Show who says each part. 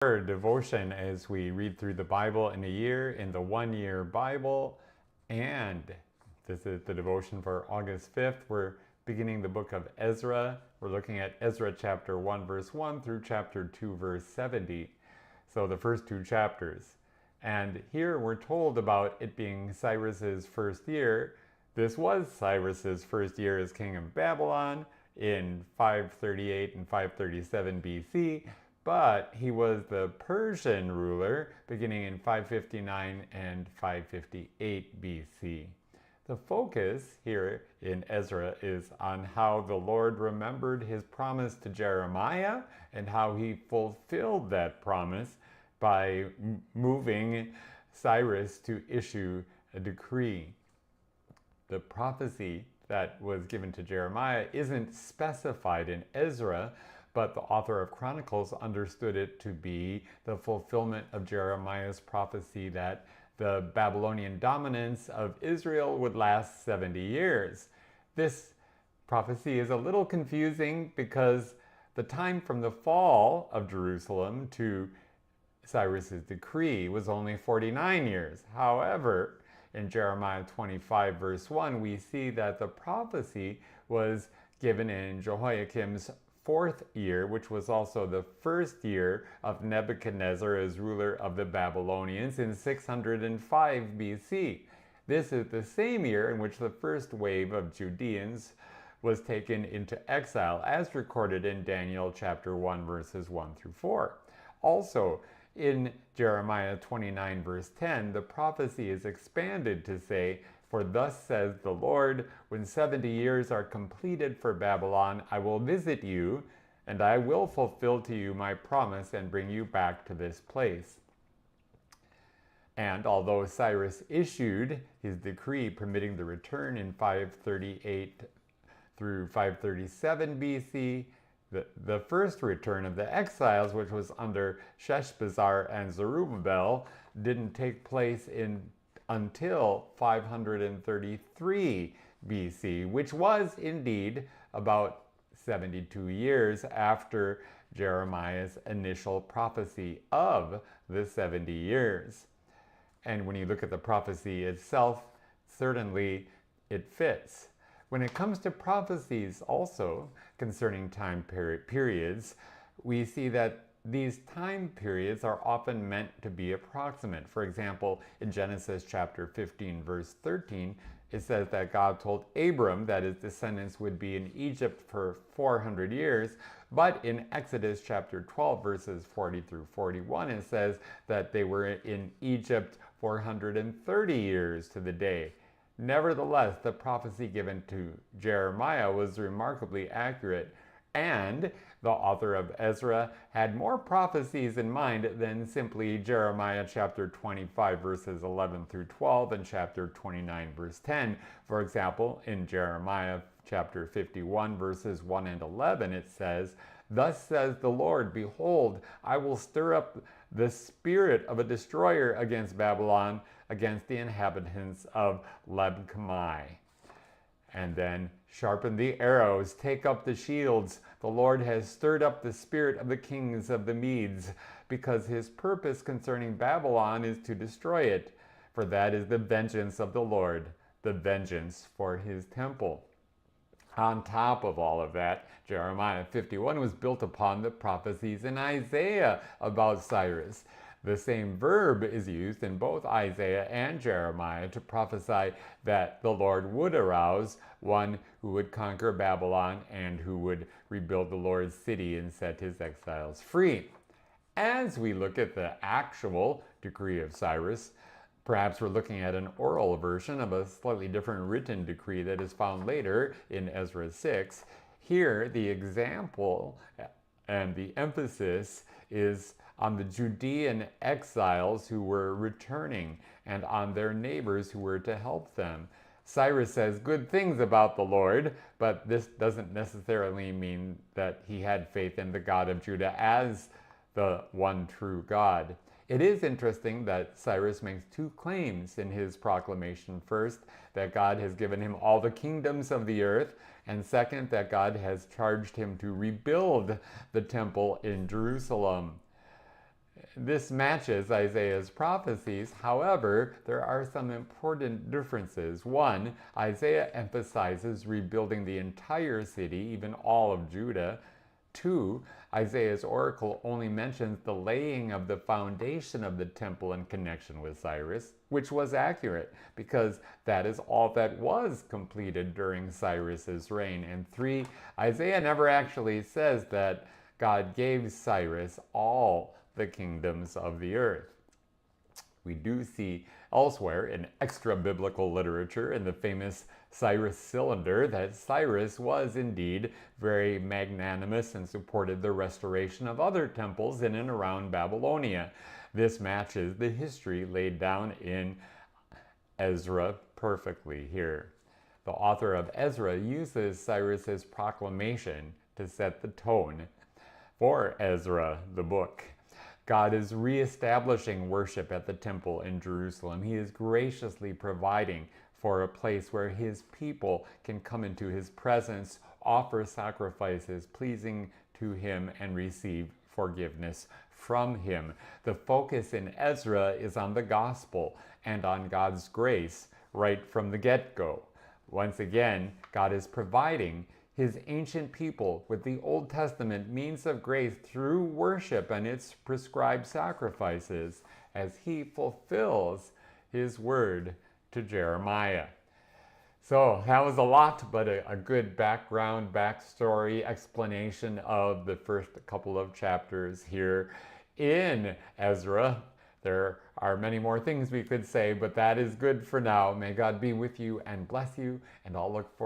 Speaker 1: Our devotion as we read through the Bible in a year in the 1 Year Bible. And this is the devotion for August 5th. We're beginning the book of Ezra. We're looking at Ezra chapter 1 verse 1 through chapter 2 verse 70. So the first two chapters. And here we're told about it being Cyrus's first year. This was Cyrus's first year as king of Babylon in 538 and 537 BC. But he was the Persian ruler beginning in 559 and 558 BC. The focus here in Ezra is on how the Lord remembered his promise to Jeremiah and how he fulfilled that promise by moving Cyrus to issue a decree. The prophecy that was given to Jeremiah isn't specified in Ezra, but the author of Chronicles understood it to be the fulfillment of Jeremiah's prophecy that the Babylonian dominance of Israel would last 70 years. This prophecy is a little confusing because the time from the fall of Jerusalem to Cyrus's decree was only 49 years. However, in Jeremiah 25 verse 1, we see that the prophecy was given in Jehoiakim's fourth year, which was also the first year of Nebuchadnezzar as ruler of the Babylonians in 605 BC. This is the same year in which the first wave of Judeans was taken into exile, as recorded in Daniel chapter 1 verses 1 through 4. Also, in Jeremiah 29 verse 10, the prophecy is expanded to say, "For thus says the Lord, when 70 years are completed for Babylon, I will visit you, and I will fulfill to you my promise and bring you back to this place." And although Cyrus issued his decree permitting the return in 538 through 537 BC, the first return of the exiles, which was under Sheshbazzar and Zerubbabel, didn't take place until 533 BC, which was indeed about 72 years after Jeremiah's initial prophecy of the 70 years. And when you look at the prophecy itself, certainly it fits. When it comes to prophecies also concerning time periods, we see that these time periods are often meant to be approximate. For example, in Genesis chapter 15 verse 13, it says that God told Abram that his descendants would be in Egypt for 400 years, but in Exodus chapter 12 verses 40 through 41, it says that they were in Egypt 430 years to the day. Nevertheless, the prophecy given to Jeremiah was remarkably accurate, and the author of Ezra had more prophecies in mind than simply Jeremiah chapter 25 verses 11 through 12 and chapter 29 verse 10. For example, in Jeremiah chapter 51 verses 1 and 11, it says, "Thus says the Lord, behold, I will stir up the spirit of a destroyer against Babylon, against the inhabitants of Leb-Kamai." And then, "Sharpen the arrows, take up the shields. The Lord has stirred up the spirit of the kings of the Medes, because his purpose concerning Babylon is to destroy it. For that is the vengeance of the Lord, the vengeance for his temple." On top of all of that, Jeremiah 51 was built upon the prophecies in Isaiah about Cyrus. The same verb is used in both Isaiah and Jeremiah to prophesy that the Lord would arouse one who would conquer Babylon and who would rebuild the Lord's city and set his exiles free. As we look at the actual decree of Cyrus, perhaps we're looking at an oral version of a slightly different written decree that is found later in Ezra 6. Here, the example and the emphasis is on the Judean exiles who were returning and on their neighbors who were to help them. Cyrus says good things about the Lord, but this doesn't necessarily mean that he had faith in the God of Judah as the one true God. It is interesting that Cyrus makes two claims in his proclamation. First, that God has given him all the kingdoms of the earth, and second, that God has charged him to rebuild the temple in Jerusalem. This matches Isaiah's prophecies. However, there are some important differences. One, Isaiah emphasizes rebuilding the entire city, even all of Judah. Two, Isaiah's oracle only mentions the laying of the foundation of the temple in connection with Cyrus, which was accurate because that is all that was completed during Cyrus's reign. And three, Isaiah never actually says that God gave Cyrus all the kingdoms of the earth. We do see elsewhere in extra biblical literature in the famous Cyrus Cylinder that Cyrus was indeed very magnanimous and supported the restoration of other temples in and around Babylonia. This matches the history laid down in Ezra perfectly here. The author of Ezra uses Cyrus's proclamation to set the tone for Ezra, the book. God is reestablishing worship at the temple in Jerusalem. He is graciously providing for a place where his people can come into his presence, offer sacrifices pleasing to him, and receive forgiveness from him. The focus in Ezra is on the gospel and on God's grace right from the get-go. Once again, God is providing his ancient people with the Old Testament means of grace through worship and its prescribed sacrifices as he fulfills his word to Jeremiah. So that was a lot, but a good background, backstory, explanation of the first couple of chapters here in Ezra. There are many more things we could say, but that is good for now. May God be with you and bless you, and I'll look forward